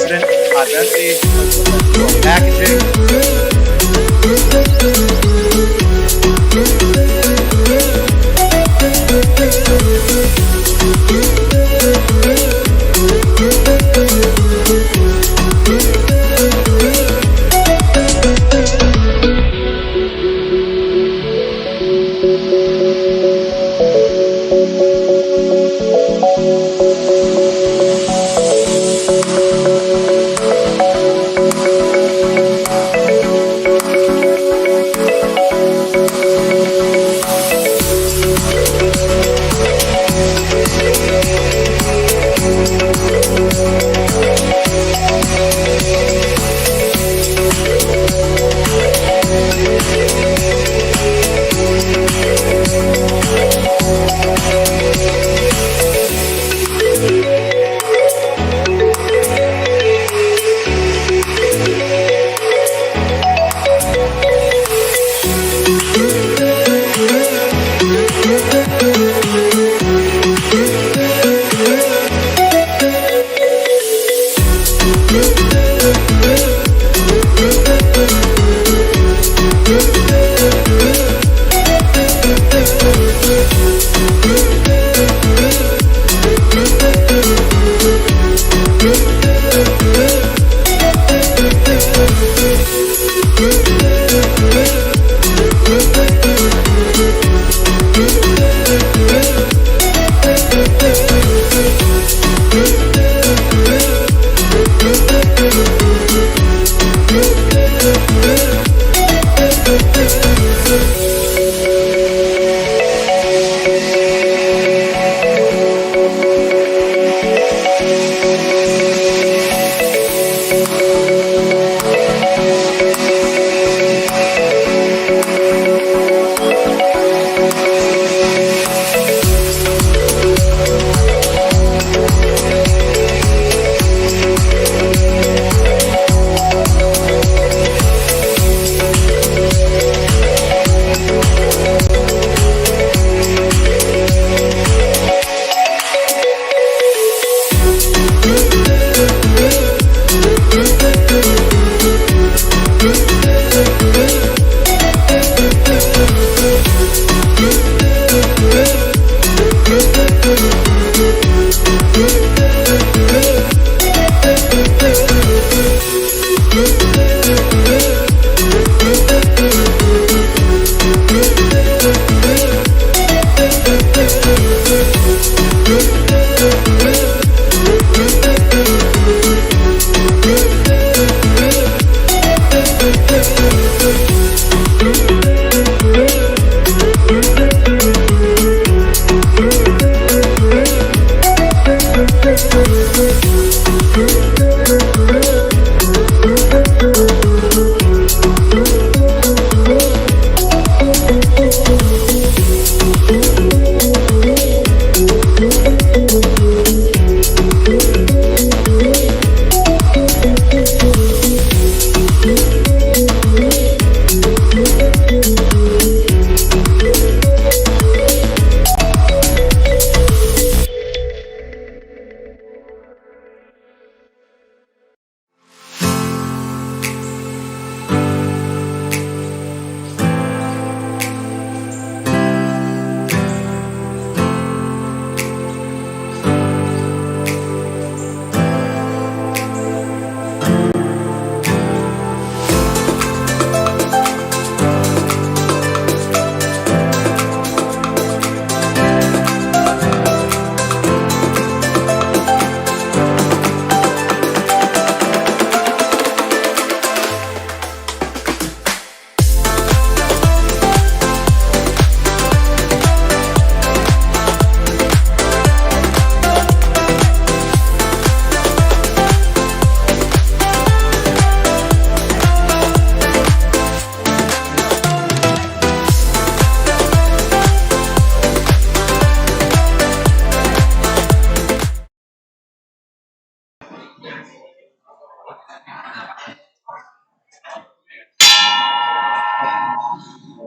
President Todd Vesey, packaging.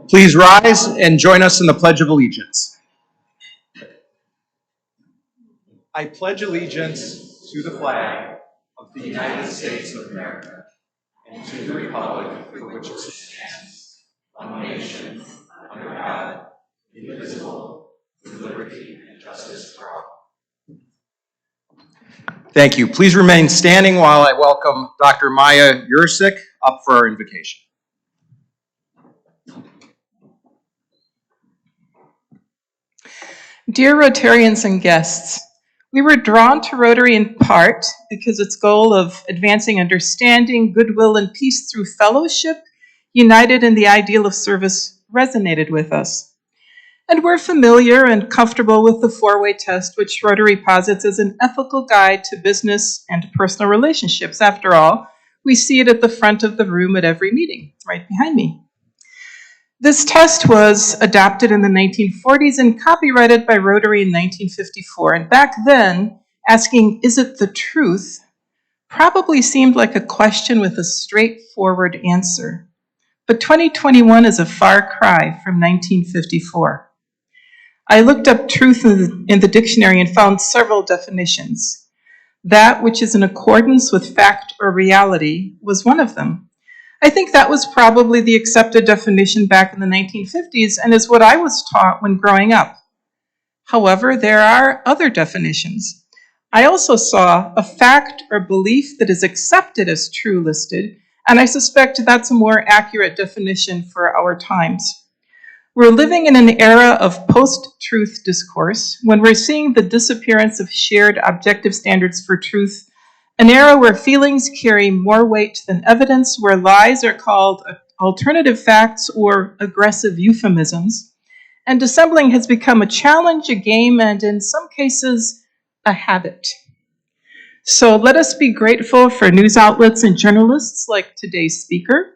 Please rise and join us in the Pledge of Allegiance. I pledge allegiance to the flag of of the United States of America and to the republic for which it stands, one nation, under God, indivisible, with liberty and justice for all. Thank you. Please remain standing while I welcome Dr. Maya Yursik up for our invocation. Dear Rotarians and guests, we were drawn to Rotary in part because its goal of advancing understanding, goodwill, and peace through fellowship, united in the ideal of service, resonated with us. And we're familiar and comfortable with the four-way test, which Rotary posits as an ethical guide to business and personal relationships. After all, we see it at the front of the room at every meeting, right behind me. This test was adopted in the 1940s and copyrighted by Rotary in 1954. And back then, asking, "Is it the truth?" probably seemed like a question with a straightforward answer. But 2021 is a far cry from 1954. I looked up truth in the dictionary and found several definitions. That which is in accordance with fact or reality was one of them. I think that was probably the accepted definition back in the 1950s and is what I was taught when growing up. However, there are other definitions. I also saw a fact or belief that is accepted as true listed, and I suspect that's a more accurate definition for our times. We're living in an era of post-truth discourse when we're seeing the disappearance of shared objective standards for truth, an era where feelings carry more weight than evidence, where lies are called alternative facts or aggressive euphemisms, and dissembling has become a challenge, a game, and in some cases, a habit. So let us be grateful for news outlets and journalists like today's speaker,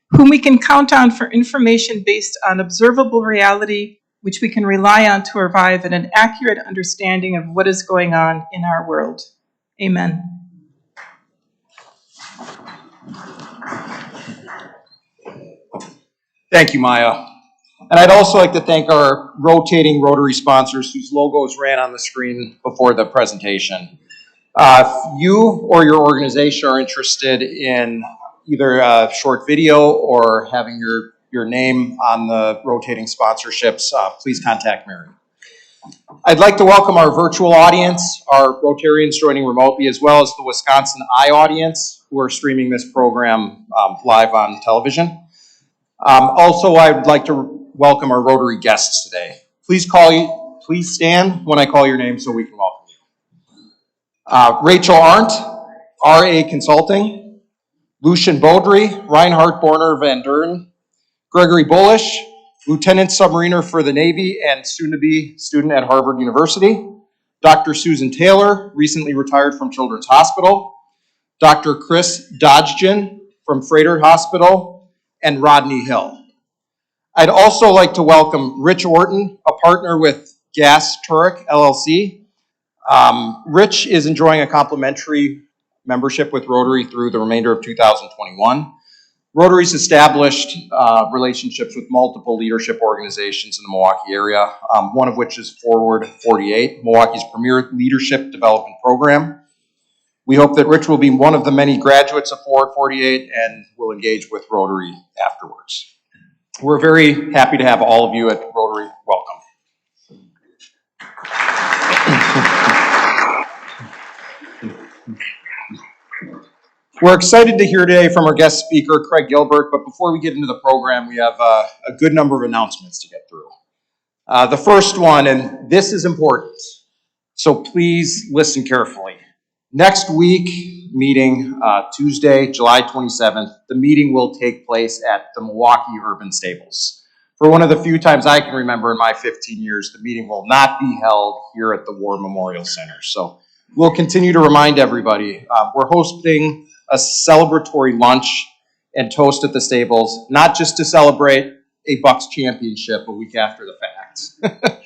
whom we can count on for information based on observable reality, which we can rely on to arrive at an accurate understanding of what is going on in our world. Amen. Thank you, Maya. And I'd also like to thank our rotating Rotary sponsors whose logos ran on the screen before the presentation. If you or your organization are interested in either a short video or having your name on the rotating sponsorships, please contact Mary. I'd like to welcome our virtual audience, our Rotarians joining remotely, as well as the Wisconsin Eye audience who are streaming this program live on television. Also, I would like to welcome our Rotary guests today. Please stand when I call your name so we can welcome you. Rachel Arndt, RA Consulting. Lucien Baudry, Reinhard Borner Van Duren, Gregory Bullish, Lieutenant Submariner for the Navy and soon-to-be student at Harvard University. Dr. Susan Taylor, recently retired from Children's Hospital. Dr. Chris Dodgen from Freighter Hospital, and Rodney Hill. I'd also like to welcome Rich Orton, a partner with Gas Turek LLC. Rich is enjoying a complimentary membership with Rotary through the remainder of 2021. Rotary's established relationships with multiple leadership organizations in the Milwaukee area, one of which is Forward 48, Milwaukee's premier leadership development program. We hope that Rich will be one of the many graduates of Forward 48 and will engage with Rotary afterwards. We're very happy to have all of you at Rotary. Welcome. We're excited to hear today from our guest speaker, Craig Gilbert, but before we get into the program, we have a good number of announcements to get through. The first one, and this is important, so please listen carefully. Next week, meeting Tuesday, July 27th, the meeting will take place at the Milwaukee Urban Stables. For one of the few times I can remember in my 15 years, the meeting will not be held here at the War Memorial Center. So we'll continue to remind everybody, we're hosting a celebratory lunch and toast at the stables, not just to celebrate a Bucks championship a week after the fact.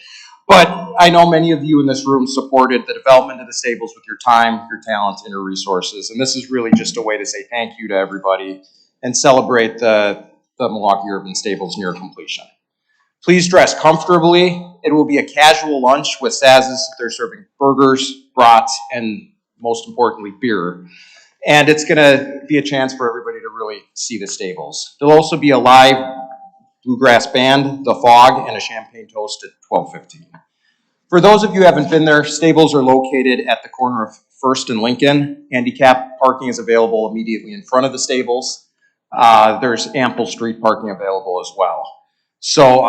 But I know many of you in this room supported the development of the stables with your time, your talent, and your resources. And this is really just a way to say thank you to everybody and celebrate the Milwaukee Urban Stables near completion. Please dress comfortably. It will be a casual lunch with Saz's. They're serving burgers, brats, and most importantly, beer. And it's going to be a chance for everybody to really see the stables. There'll also be a live bluegrass band, The Fog, and a champagne toast at 12:15. For those of you who haven't been there, stables are located at the corner of First and Lincoln. Handicap parking is available immediately in front of the stables. There's ample street parking available as well. So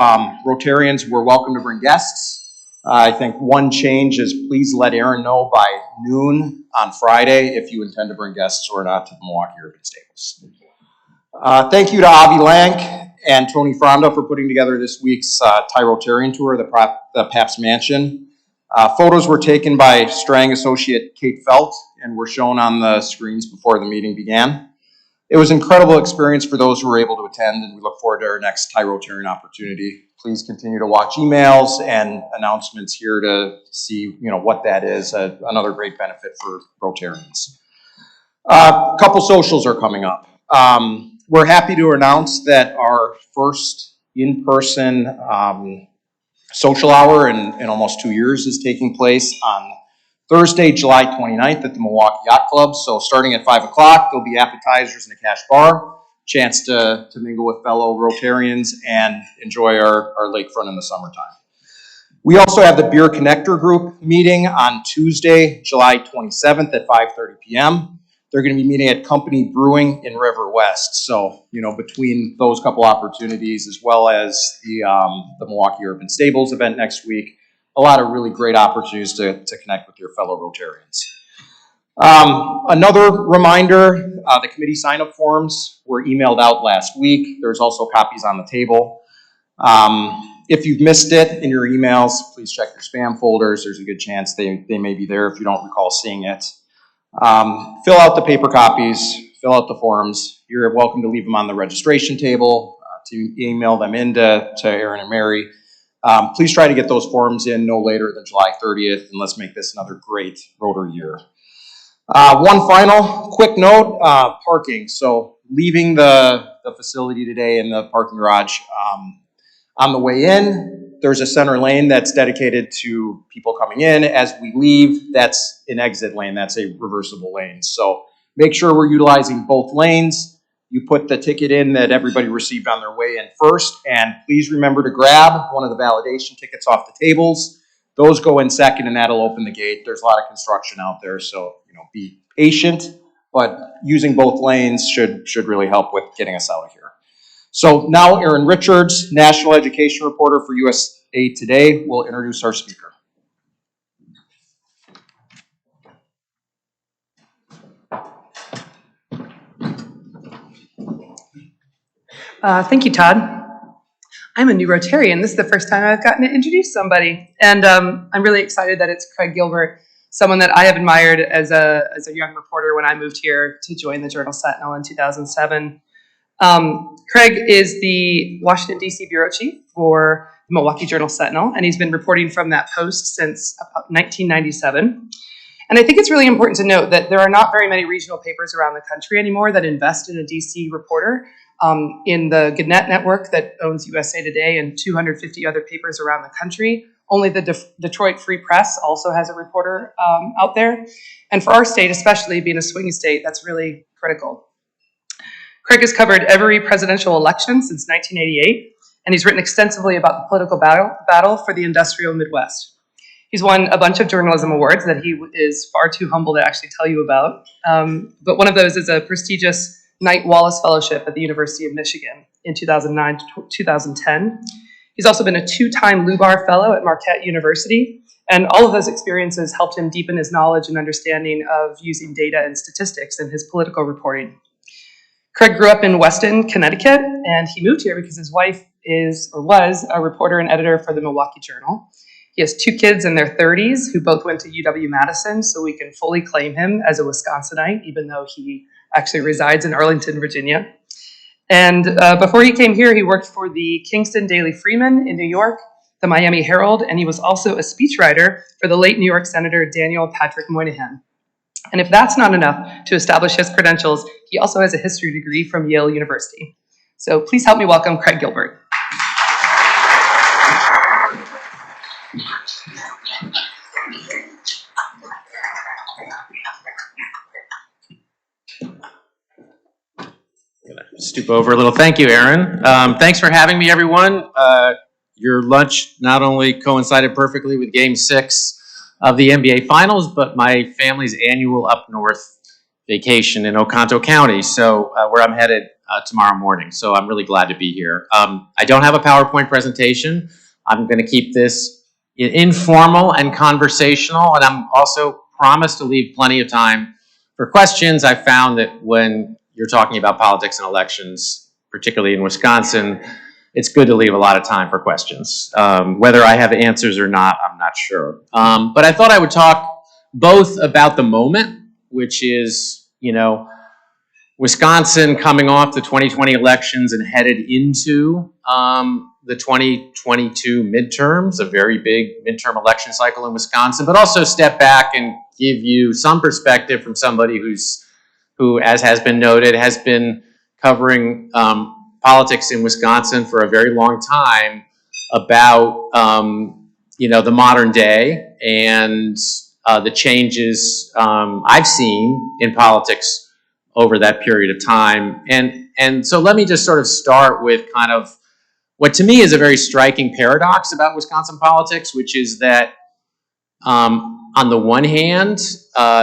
Rotarians, we're welcome to bring guests. I think one change is please let Aaron know by noon on Friday if you intend to bring guests or not to the Milwaukee Urban Stables. Thank you to Avi Lank and Tony Fronda for putting together this week's Thai Rotarian tour, the Pabst Mansion. Photos were taken by Strang associate Kate Felt and were shown on the screens before the meeting began. It was an incredible experience for those who were able to attend, and we look forward to our next Thai Rotarian opportunity. Please continue to watch emails and announcements here to see what that is, another great benefit for Rotarians. A couple socials are coming up. We're happy to announce that our first in-person social hour in almost 2 years is taking place on Thursday, July 29th at the Milwaukee Yacht Club. So starting at 5 o'clock, there'll be appetizers and a cash bar, chance to mingle with fellow Rotarians and enjoy our lakefront in the summertime. We also have the Beer Connector Group meeting on Tuesday, July 27th at 5:30 p.m. They're going to be meeting at Company Brewing in River West. So, between those couple opportunities, as well as the Milwaukee Urban Stables event next week, a lot of really great opportunities to connect with your fellow Rotarians. Another reminder, the committee sign-up forms were emailed out last week. There's also copies on the table. If you've missed it in your emails, please check your spam folders. There's a good chance they may be there if you don't recall seeing it. Fill out the paper copies, fill out the forms. You're welcome to leave them on the registration table, to email them in to Aaron and Mary. Please try to get those forms in no later than July 30th, and let's make this another great Rotary year. One final quick note, parking. So leaving the facility today in the parking garage, on the way in, there's a center lane that's dedicated to people coming in. As we leave, that's an exit lane. That's a reversible lane. So make sure we're utilizing both lanes. You put the ticket in that everybody received on their way in first, and please remember to grab one of the validation tickets off the tables. Those go in second, and that'll open the gate. There's a lot of construction out there, so be patient, but using both lanes should really help with getting us out of here. So now Aaron Richards, National Education Reporter for USA Today, will introduce our speaker. Thank you, Todd. I'm a new Rotarian. This is the first time I've gotten to introduce somebody. And I'm really excited that it's Craig Gilbert, someone that I have admired as a young reporter when I moved here to join the journal Sentinel in 2007. Craig is the Washington, D.C. bureau chief for the Milwaukee Journal Sentinel, and he's been reporting from that post since about 1997. And I think it's really important to note that there are not very many regional papers around the country anymore that invest in a D.C. reporter. In the Gannett network that owns USA Today and 250 other papers around the country, only the Detroit Free Press also has a reporter out there. And for our state, especially being a swing state, that's really critical. Craig has covered every presidential election since 1988, and he's written extensively about the political battle for the industrial Midwest. He's won a bunch of journalism awards that he is far too humble to actually tell you about, but one of those is a prestigious Knight Wallace Fellowship at the University of Michigan in 2009 to 2010. He's also been a two-time Lubar Fellow at Marquette University, and all of those experiences helped him deepen his knowledge and understanding of using data and statistics in his political reporting. Craig grew up in Weston, Connecticut, and he moved here because his wife was a reporter and editor for the Milwaukee Journal. He has two kids in their 30s who both went to UW-Madison, so we can fully claim him as a Wisconsinite, even though he actually resides in Arlington, Virginia. And before he came here, he worked for the Kingston Daily Freeman in New York, the Miami Herald, and he was also a speechwriter for the late New York Senator Daniel Patrick Moynihan. And if that's not enough to establish his credentials, he also has a history degree from Yale University. So please help me welcome Craig Gilbert. Stoop over a little. Thank you, Aaron. Thanks for having me, everyone. Your lunch not only coincided perfectly with Game 6 of the NBA Finals, but my family's annual up north vacation in Oconto County, so where I'm headed tomorrow morning. So I'm really glad to be here. I don't have a PowerPoint presentation. I'm going to keep this informal and conversational, and I'm also promised to leave plenty of time for questions. I found that when you're talking about politics and elections, particularly in Wisconsin, it's good to leave a lot of time for questions. Whether I have answers or not, I'm not sure. But I thought I would talk both about the moment, which is, Wisconsin coming off the 2020 elections and headed into the 2022 midterms, a very big midterm election cycle in Wisconsin, but also step back and give you some perspective from somebody who, as has been noted, has been covering politics in Wisconsin for a very long time about, the modern day and the changes I've seen in politics over that period of time. And so let me just sort of start with kind of what to me is a very striking paradox about Wisconsin politics, which is that on the one hand,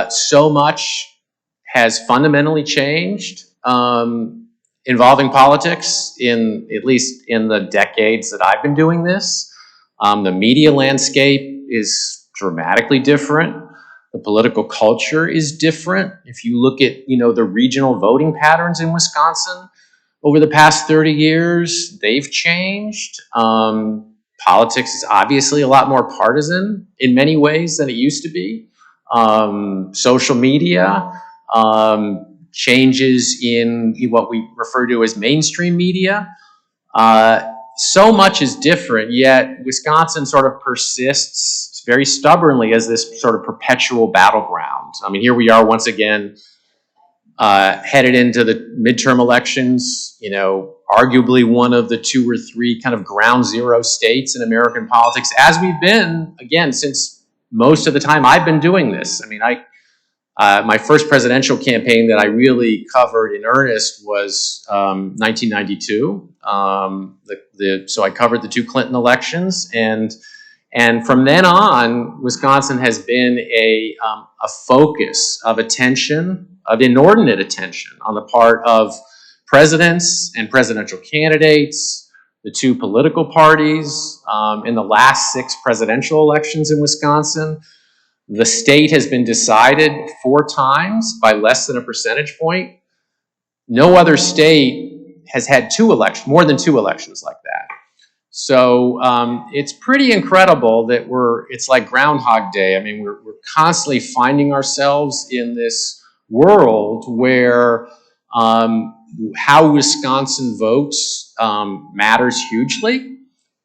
so much has fundamentally changed involving politics at least in the decades that I've been doing this. The media landscape is dramatically different. The political culture is different. If you look at, the regional voting patterns in Wisconsin over the past 30 years, they've changed. Politics is obviously a lot more partisan in many ways than it used to be. Social media, changes in what we refer to as mainstream media. So much is different, yet Wisconsin sort of persists very stubbornly as this sort of perpetual battleground. I mean, here we are once again, headed into the midterm elections, arguably one of the 2 or 3 kind of ground zero states in American politics, as we've been, again, since most of the time I've been doing this. I mean, my first presidential campaign that I really covered in earnest was 1992. So I covered the 2 Clinton elections, and from then on, Wisconsin has been a focus of attention, of inordinate attention on the part of presidents and presidential candidates, the 2 political parties. In the last 6 presidential elections in Wisconsin, the state has been decided 4 times by less than a percentage point. No other state has had more than 2 elections like that. So it's pretty incredible that it's like Groundhog Day. I mean, we're constantly finding ourselves in this world where how Wisconsin votes matters hugely.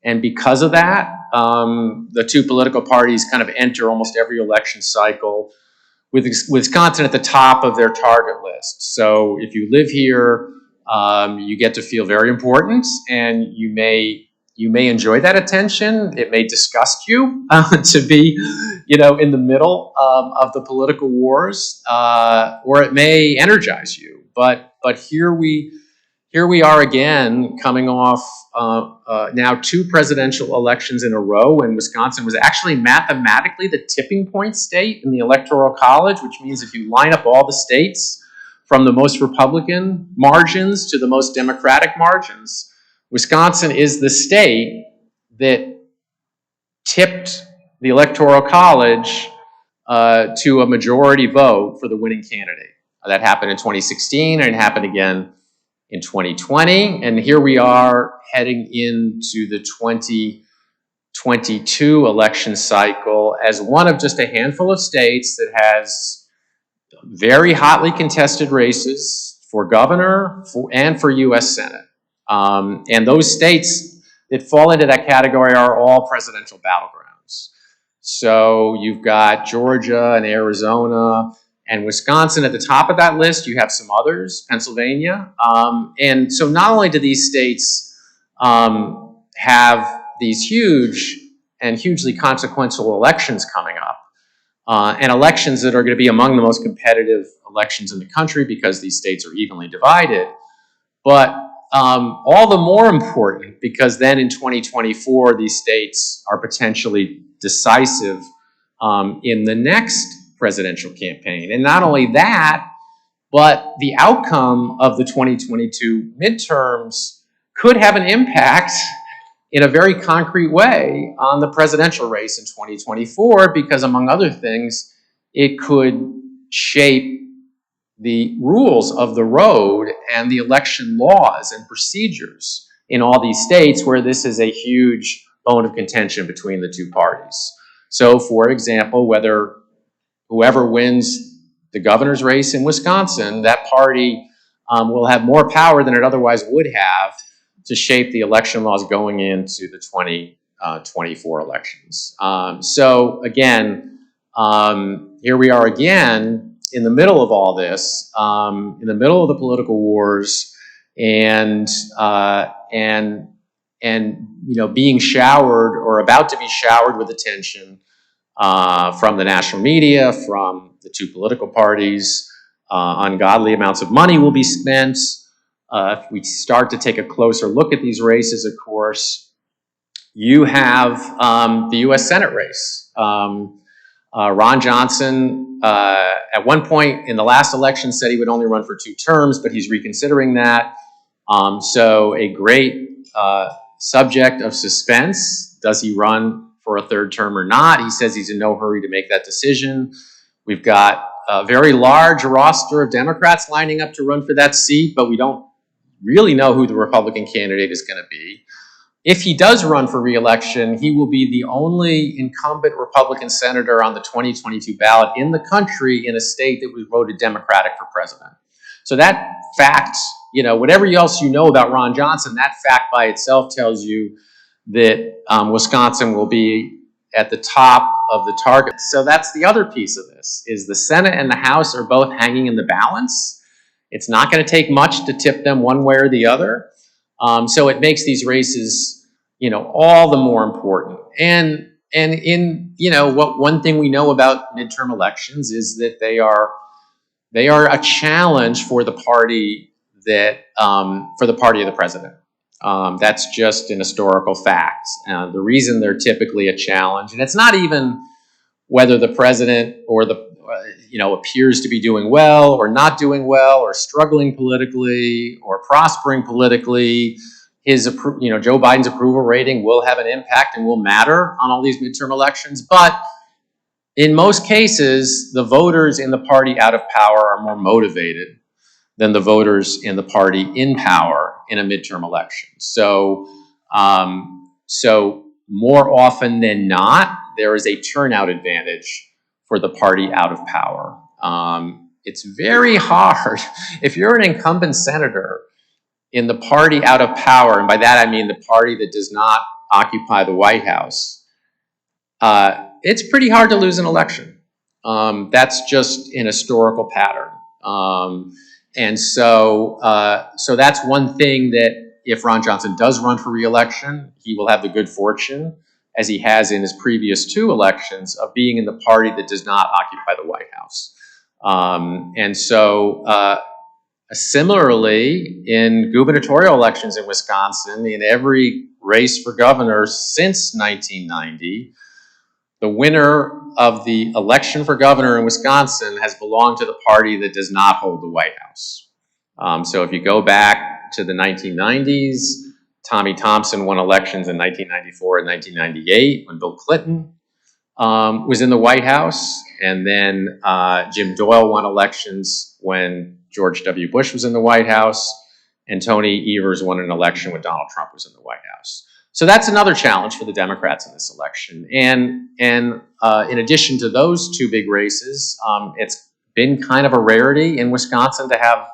And because of that, the 2 political parties kind of enter almost every election cycle with Wisconsin at the top of their target list. So if you live here, you get to feel very important, and you may enjoy that attention. It may disgust you to be, in the middle of the political wars, or it may energize you. But here we are again, coming off now 2 presidential elections in a row, and Wisconsin was actually mathematically the tipping point state in the Electoral College, which means if you line up all the states from the most Republican margins to the most Democratic margins, Wisconsin is the state that tipped the Electoral College to a majority vote for the winning candidate. That happened in 2016, and it happened again in 2020. And here we are heading into the 2022 election cycle as one of just a handful of states that has very hotly contested races for governor and for U.S. Senate. And those states that fall into that category are all presidential battlegrounds. So you've got Georgia and Arizona and Wisconsin at the top of that list. You have some others, Pennsylvania. And so not only do these states have these huge and hugely consequential elections coming up, and elections that are going to be among the most competitive elections in the country because these states are evenly divided, But all the more important because then in 2024, these states are potentially decisive in the next presidential campaign. And not only that, but the outcome of the 2022 midterms could have an impact in a very concrete way on the presidential race in 2024 because, among other things, it could shape the rules of the road and the election laws and procedures in all these states where this is a huge bone of contention between the two parties. So, for example, whether whoever wins the governor's race in Wisconsin, that party will have more power than it otherwise would have to shape the election laws going into the 2024 elections. So again, here we are again in the middle of all this, in the middle of the political wars, and being showered or about to be showered with attention from the national media, from the two political parties. Ungodly amounts of money will be spent. If we start to take a closer look at these races, of course, you have the U.S. Senate race. Ron Johnson, at one point in the last election, said he would only run for 2 terms, but he's reconsidering that. So a great subject of suspense. Does he run for a 3rd term or not? He says he's in no hurry to make that decision. We've got a very large roster of Democrats lining up to run for that seat, but we don't really know who the Republican candidate is going to be. If he does run for re-election, he will be the only incumbent Republican senator on the 2022 ballot in the country in a state that was voted Democratic for president. So that fact, whatever else you know about Ron Johnson, that fact by itself tells you that Wisconsin will be at the top of the target. So that's the other piece of this, is the Senate and the House are both hanging in the balance. It's not going to take much to tip them one way or the other. So it makes these races, all the more important. And one thing we know about midterm elections is that they are a challenge for the party of the president. That's just an historical fact. The reason they're typically a challenge, and it's not even whether the president or appears to be doing well or not doing well or struggling politically or prospering politically. Joe Biden's approval rating will have an impact and will matter on all these midterm elections. But in most cases, the voters in the party out of power are more motivated than the voters in the party in power in a midterm election. So more often than not, there is a turnout advantage for the party out of power. It's very hard. If you're an incumbent senator in the party out of power, and by that I mean the party that does not occupy the White House, it's pretty hard to lose an election. That's just an historical pattern. And so that's one thing that if Ron Johnson does run for re-election, he will have the good fortune, as he has in his previous 2 elections, of being in the party that does not occupy the White House. Similarly, in gubernatorial elections in Wisconsin, in every race for governor since 1990, the winner of the election for governor in Wisconsin has belonged to the party that does not hold the White House. So if you go back to the 1990s, Tommy Thompson won elections in 1994 and 1998 when Bill Clinton was in the White House. And then Jim Doyle won elections when George W. Bush was in the White House. And Tony Evers won an election when Donald Trump was in the White House. So that's another challenge for the Democrats in this election. And in addition to those 2 big races, it's been kind of a rarity in Wisconsin to have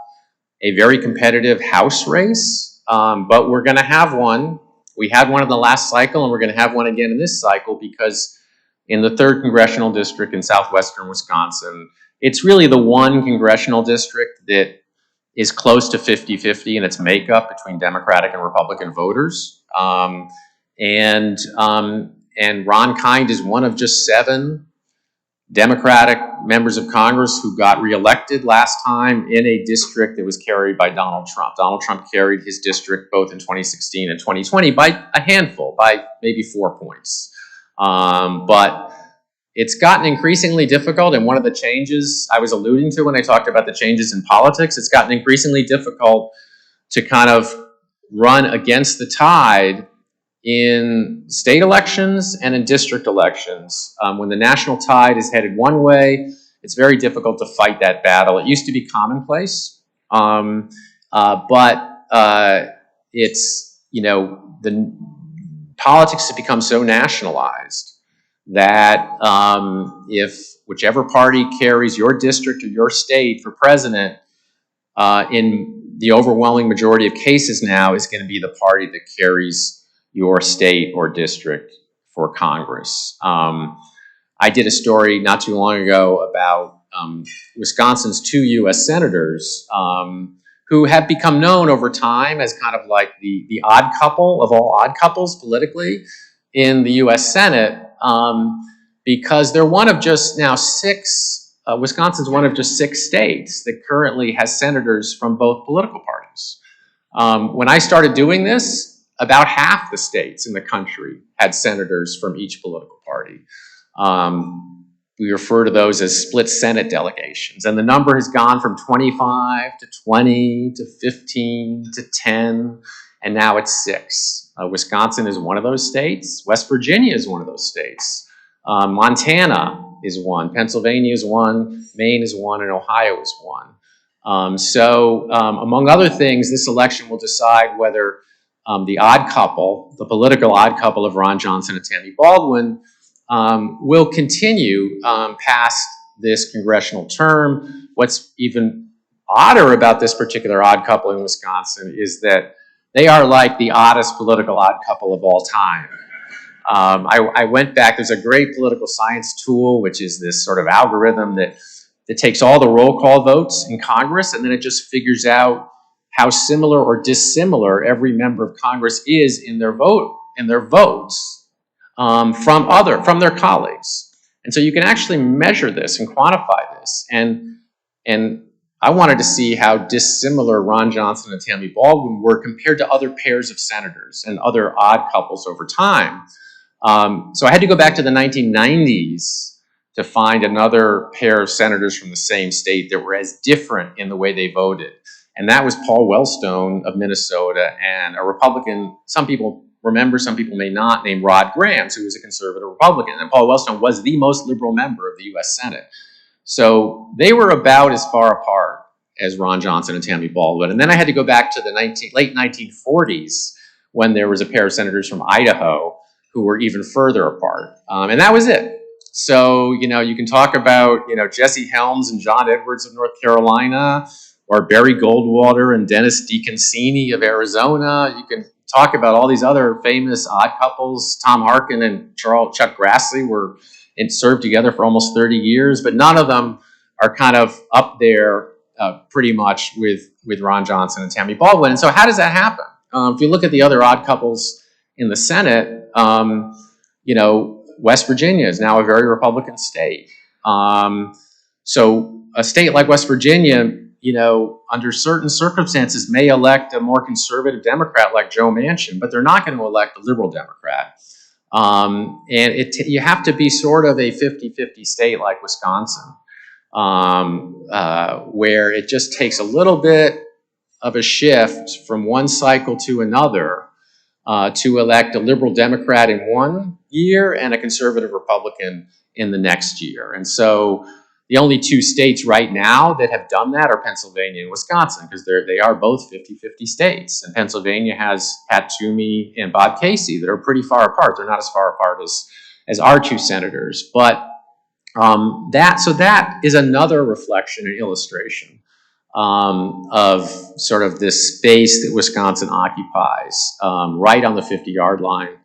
a very competitive House race. But we're going to have one. We had one in the last cycle, and we're going to have one again in this cycle, because in the 3rd congressional district in southwestern Wisconsin, it's really the one congressional district that is close to 50-50 in its makeup between Democratic and Republican voters. And Ron Kind is one of just 7 Democratic members of Congress who got reelected last time in a district that was carried by Donald Trump. Donald Trump carried his district both in 2016 and 2020 by a handful, by maybe 4 points. But it's gotten increasingly difficult, and one of the changes I was alluding to when I talked about the changes in politics, it's gotten increasingly difficult to kind of run against the tide in state elections and in district elections. When the national tide is headed one way, it's very difficult to fight that battle. It used to be commonplace, but it's, the politics have become so nationalized that if whichever party carries your district or your state for president, in the overwhelming majority of cases now is going to be the party that carries your state or district for Congress. I did a story not too long ago about Wisconsin's 2 U.S. senators who have become known over time as kind of like the odd couple of all odd couples politically in the U.S. Senate, because they're one of just now 6, Wisconsin's one of just 6 states that currently has senators from both political parties. When I started doing this, about half the states in the country had senators from each political party. We refer to those as split Senate delegations, and the number has gone from 25 to 20 to 15 to 10, and now it's 6. Wisconsin is one of those states. West Virginia is one of those states. Montana is one. Pennsylvania is one. Maine is one, and Ohio is one. So among other things, this election will decide whether the odd couple, the political odd couple of Ron Johnson and Tammy Baldwin, will continue past this congressional term. What's even odder about this particular odd couple in Wisconsin is that they are like the oddest political odd couple of all time. I went back, there's a great political science tool, which is this sort of algorithm that takes all the roll call votes in Congress, and then it just figures out how similar or dissimilar every member of Congress is in their votes from their colleagues. And so you can actually measure this and quantify this. And I wanted to see how dissimilar Ron Johnson and Tammy Baldwin were compared to other pairs of senators and other odd couples over time. So I had to go back to the 1990s to find another pair of senators from the same state that were as different in the way they voted. And that was Paul Wellstone of Minnesota and a Republican, some people remember, some people may not, named Rod Grams, who was a conservative Republican. And Paul Wellstone was the most liberal member of the U.S. Senate. So they were about as far apart as Ron Johnson and Tammy Baldwin. And then I had to go back to the late 1940s when there was a pair of senators from Idaho who were even further apart. And that was it. So, you can talk about, Jesse Helms and John Edwards of North Carolina, or Barry Goldwater and Dennis DeConcini of Arizona. You can talk about all these other famous odd couples. Tom Harkin and Chuck Grassley served together for almost 30 years, but none of them are kind of up there pretty much with Ron Johnson and Tammy Baldwin. And so how does that happen? If you look at the other odd couples in the Senate, West Virginia is now a very Republican state. So a state like West Virginia, under certain circumstances may elect a more conservative Democrat like Joe Manchin, but they're not going to elect a liberal Democrat. And you have to be sort of a 50-50 state like Wisconsin, where it just takes a little bit of a shift from one cycle to another to elect a liberal Democrat in one year and a conservative Republican in the next year. And so the only 2 states right now that have done that are Pennsylvania and Wisconsin, because they are both 50-50 states. And Pennsylvania has Pat Toomey and Bob Casey that are pretty far apart. They're not as far apart as our 2 senators. But that is another reflection and illustration of sort of this space that Wisconsin occupies right on the 50-yard line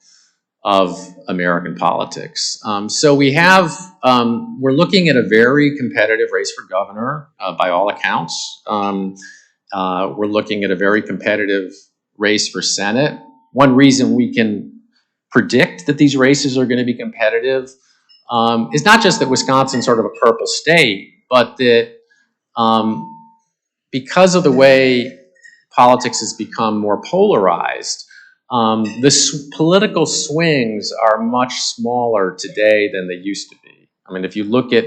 of American politics. So we're looking at a very competitive race for governor by all accounts. We're looking at a very competitive race for Senate. One reason we can predict that these races are going to be competitive is not just that Wisconsin's sort of a purple state, but that because of the way politics has become more polarized, the political swings are much smaller today than they used to be. I mean, if you look at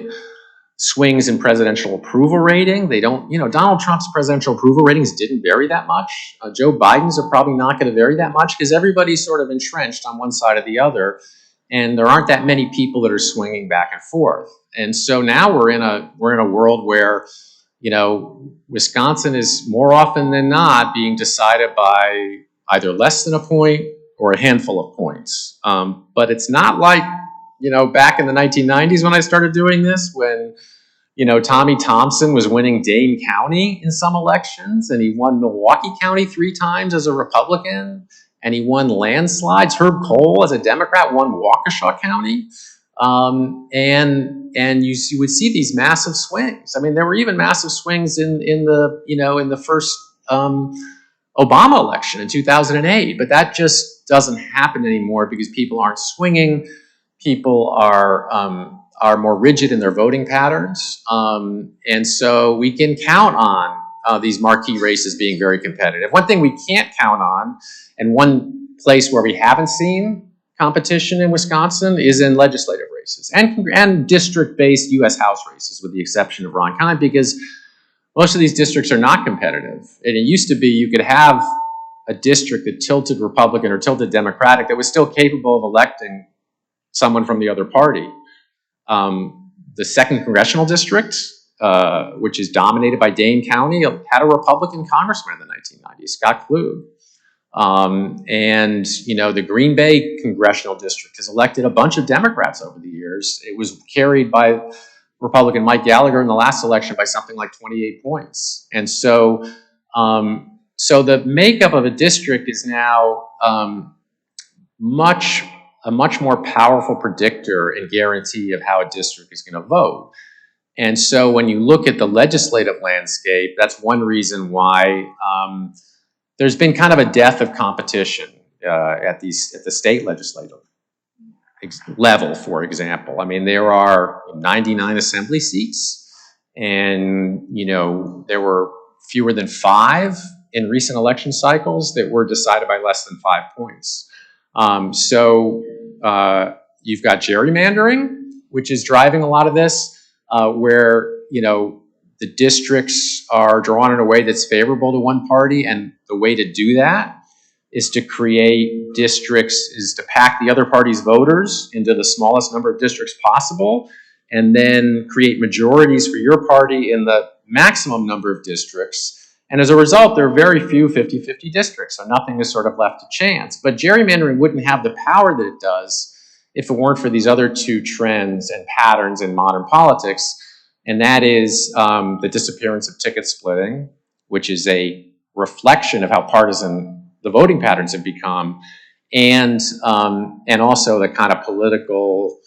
swings in presidential approval rating, they don't, Donald Trump's presidential approval ratings didn't vary that much. Joe Biden's are probably not going to vary that much because everybody's sort of entrenched on one side or the other, and there aren't that many people that are swinging back and forth. And so now we're in a world where, Wisconsin is more often than not being decided by either less than a point or a handful of points. But it's not like, back in the 1990s when I started doing this, when, Tommy Thompson was winning Dane County in some elections, and he won Milwaukee County 3 times as a Republican, and he won landslides. Herb Cole, as a Democrat, won Waukesha County. And you would see these massive swings. I mean, there were even massive swings in the first Obama election in 2008, but that just doesn't happen anymore because people aren't swinging. People are more rigid in their voting patterns, and so we can count on these marquee races being very competitive. One thing we can't count on, and one place where we haven't seen competition in Wisconsin, is in legislative races and district-based U.S. House races, with the exception of Ron Kind, because most of these districts are not competitive. And it used to be you could have a district that tilted Republican or tilted Democratic that was still capable of electing someone from the other party. The 2nd Congressional District, which is dominated by Dane County, had a Republican congressman in the 1990s, Scott Klug. And, the Green Bay Congressional District has elected a bunch of Democrats over the years. It was carried by Republican Mike Gallagher in the last election by something like 28 points. And so, so the makeup of a district is now a much more powerful predictor and guarantee of how a district is going to vote. And so when you look at the legislative landscape, that's one reason why there's been kind of a death of competition at the state legislative level, for example. I mean, there are 99 assembly seats, and there were fewer than 5 in recent election cycles that were decided by less than 5 points. So you've got gerrymandering, which is driving a lot of this, where the districts are drawn in a way that's favorable to one party, and the way to do that is to create districts, is to pack the other party's voters into the smallest number of districts possible, and then create majorities for your party in the maximum number of districts. And as a result, there are very few 50-50 districts, so nothing is sort of left to chance. But gerrymandering wouldn't have the power that it does if it weren't for these other 2 trends and patterns in modern politics, and that is the disappearance of ticket splitting, which is a reflection of how partisan the voting patterns have become, and also the kind of political,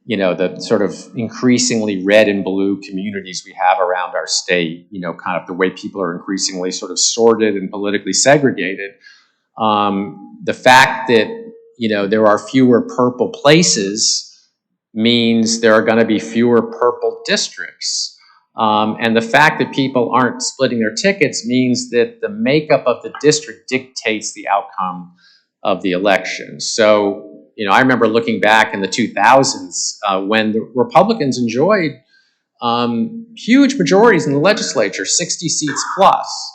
the sort of increasingly red and blue communities we have around our state, kind of the way people are increasingly sort of sorted and politically segregated. The fact that, there are fewer purple places means there are going to be fewer purple districts. And the fact that people aren't splitting their tickets means that the makeup of the district dictates the outcome of the election. So, I remember looking back in the 2000s when the Republicans enjoyed huge majorities in the legislature, 60 seats plus.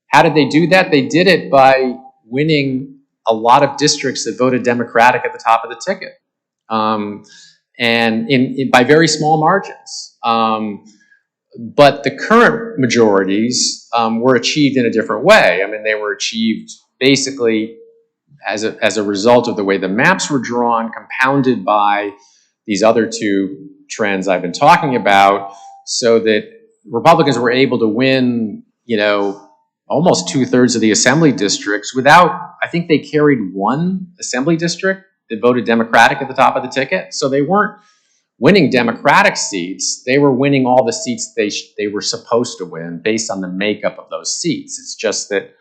How did they do that? They did it by winning a lot of districts that voted Democratic at the top of the ticket, and by very small margins. But the current majorities were achieved in a different way. I mean, they were achieved basically as a result of the way the maps were drawn, compounded by these other 2 trends I've been talking about, so that Republicans were able to win, almost 2/3 of the assembly districts without, I think they carried 1 assembly district that voted Democratic at the top of the ticket. So they weren't winning Democratic seats, they were winning all the seats they were supposed to win based on the makeup of those seats. It's just that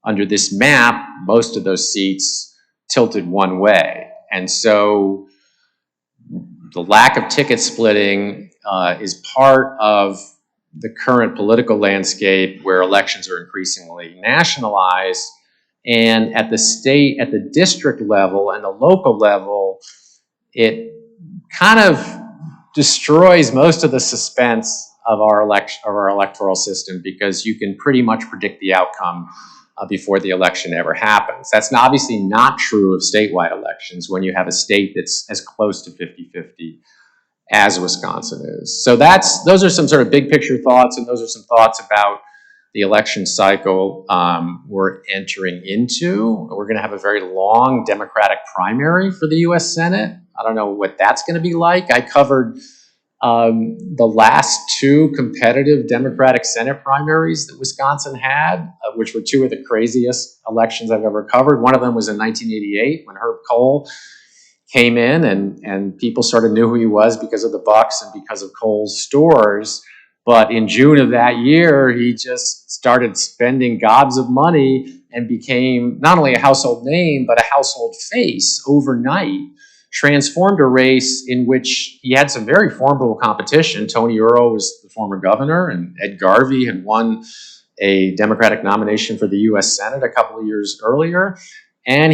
under this map, most of those seats tilted one way. And so the lack of ticket splitting is part of the current political landscape where elections are increasingly nationalized. And at the district level and the local level, it kind of destroys most of the suspense of our electoral system, because you can pretty much predict the outcome before the election ever happens. That's obviously not true of statewide elections when you have a state that's as close to 50-50 as Wisconsin is. So those are some sort of big picture thoughts, and those are some thoughts about the election cycle we're entering into. We're going to have a very long Democratic primary for the U.S. Senate. I don't know what that's going to be like. I covered the last two competitive Democratic Senate primaries that Wisconsin had, which were two of the craziest elections I've ever covered. One of them was in 1988 when Herb Kohl came in, and people sort of knew who he was because of the Bucks and because of Kohl's stores. But in June of that year, he just started spending gobs of money and became not only a household name, but a household face overnight. Transformed a race in which he had some very formidable competition. Tony Earl was the former governor, and Ed Garvey had won a Democratic nomination for the U.S. Senate a couple of years earlier. And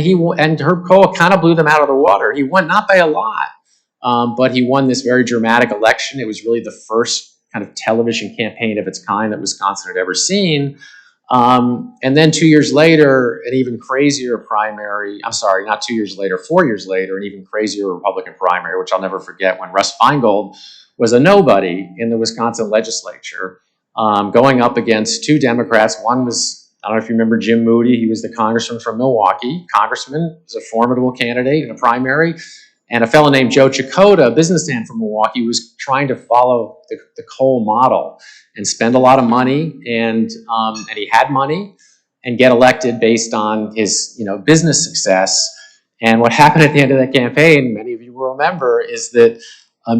Herb Kohl kind of blew them out of the water. He won not by a lot, but he won this very dramatic election. It was really the first kind of television campaign of its kind that Wisconsin had ever seen. And then 2 years later, an even crazier primary, I'm sorry, not 2 years later, 4 years later, an even crazier Republican primary, which I'll never forget, when Russ Feingold was a nobody in the Wisconsin legislature, going up against two Democrats. One was, I don't know if you remember Jim Moody. He was the congressman from Milwaukee. Congressman was a formidable candidate in a primary. And a fellow named Joe Chakota, a businessman from Milwaukee, was trying to follow the Kohl model and spend a lot of money, and he had money, and get elected based on his business success. And what happened at the end of that campaign, many of you will remember, is that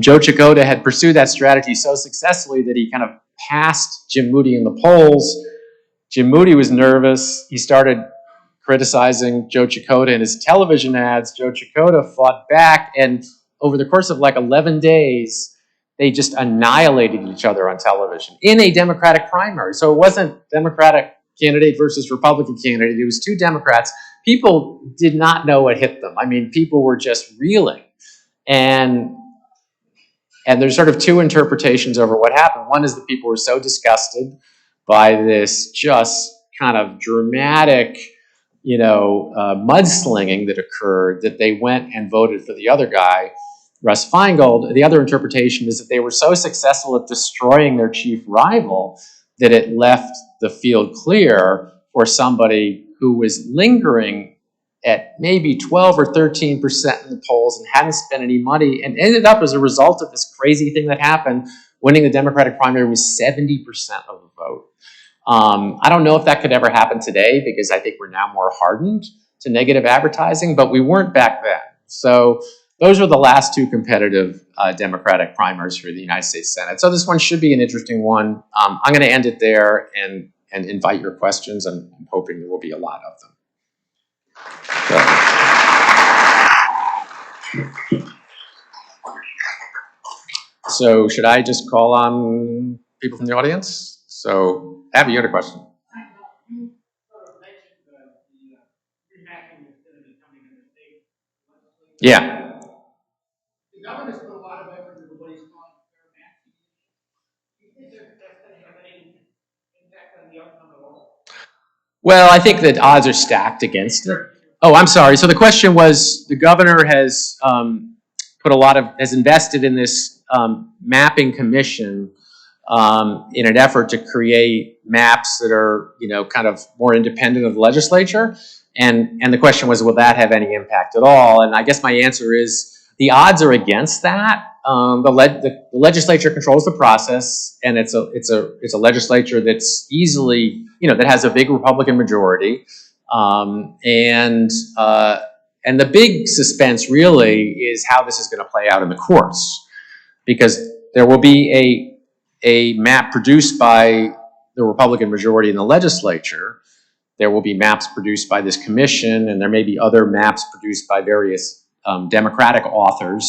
Joe Chakota had pursued that strategy so successfully that he kind of passed Jim Moody in the polls. Jim Moody was nervous. He started criticizing Joe Chakota in his television ads. Joe Chakota fought back, and over the course of like 11 days, they just annihilated each other on television in a Democratic primary. So it wasn't Democratic candidate versus Republican candidate. It was two Democrats. People did not know what hit them. I mean, people were just reeling. And there's sort of two interpretations over what happened. One is that people were so disgusted by this just kind of dramatic, mudslinging that occurred, that they went and voted for the other guy, Russ Feingold. The other interpretation is that they were so successful at destroying their chief rival that it left the field clear for somebody who was lingering at maybe 12 or 13% in the polls and hadn't spent any money, and ended up, as a result of this crazy thing that happened, winning the Democratic primary with 70% of the vote. I don't know if that could ever happen today, because I think we're now more hardened to negative advertising, but we weren't back then. So those are the last two competitive Democratic primaries for the United States Senate. So this one should be an interesting one. I'm going to end it there and invite your questions, and I'm hoping there will be a lot of them. So should I just call on people from the audience? So, Abby, you had a question. You sort of mentioned the remapping that's going to be coming in the state legislature. Yeah. The governor's put a lot of effort into what he's calling fair mapping. Do you think that's going to have any impact on the outcome at all? Well, I think that odds are stacked against it. Oh, I'm sorry. So the question was, the governor has has invested in this mapping commission in an effort to create maps that are, kind of more independent of the legislature. And the question was, will that have any impact at all? And I guess my answer is, the odds are against that. The legislature controls the process, and it's a legislature that's easily, that has a big Republican majority. And the big suspense really is how this is going to play out in the courts, because there will be a map produced by the Republican majority in the legislature. There will be maps produced by this commission, and there may be other maps produced by various Democratic authors.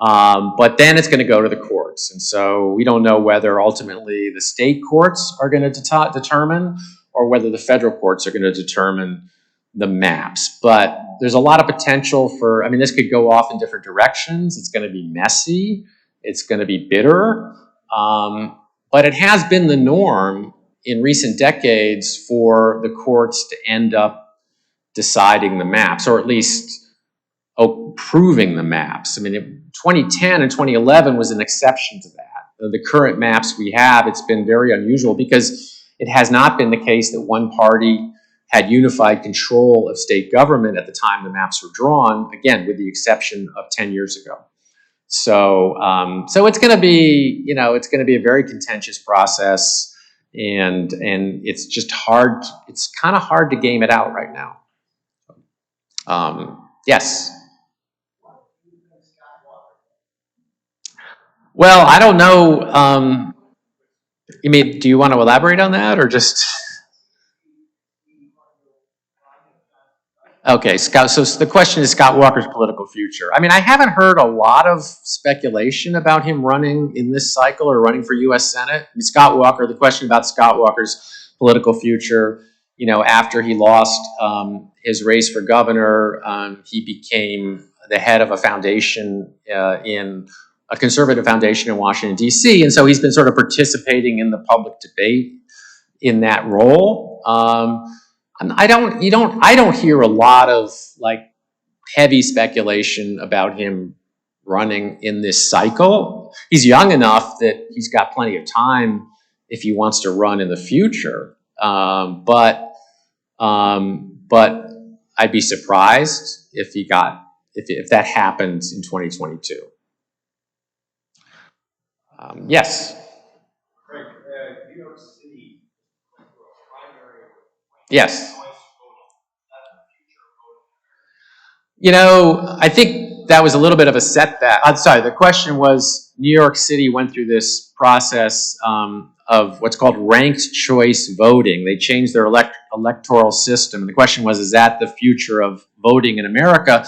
But then it's going to go to the courts. And so we don't know whether ultimately the state courts are going to determine or whether the federal courts are going to determine the maps. But there's a lot of potential for, I mean, this could go off in different directions. It's going to be messy. It's going to be bitter. But it has been the norm in recent decades for the courts to end up deciding the maps, or at least approving the maps. I mean, 2010 and 2011 was an exception to that. The current maps we have, it's been very unusual because it has not been the case that one party had unified control of state government at the time the maps were drawn, again, with the exception of 10 years ago. So, so it's going to be, you know, it's going to be a very contentious process, and it's just hard. It's kind of hard to game it out right now. Yes. Well, I don't know. You mean, do you want to elaborate on that, or just? Okay, Scott. So the question is Scott Walker's political future. I mean, I haven't heard a lot of speculation about him running in this cycle or running for U.S. Senate. I mean, Scott Walker. The question about Scott Walker's political future. You know, after he lost his race for governor, he became the head of a foundation in a conservative foundation in Washington, D.C., and so he's been sort of participating in the public debate in that role. I don't hear a lot of like heavy speculation about him running in this cycle. He's young enough that he's got plenty of time if he wants to run in the future. But I'd be surprised if that happens in 2022. Yes. Craig, New York City went through a primary. Yes. You know, I think that was a little bit of a setback. I'm sorry, the question was New York City went through this process of what's called ranked choice voting. They changed their electoral system. And the question was, is that the future of voting in America?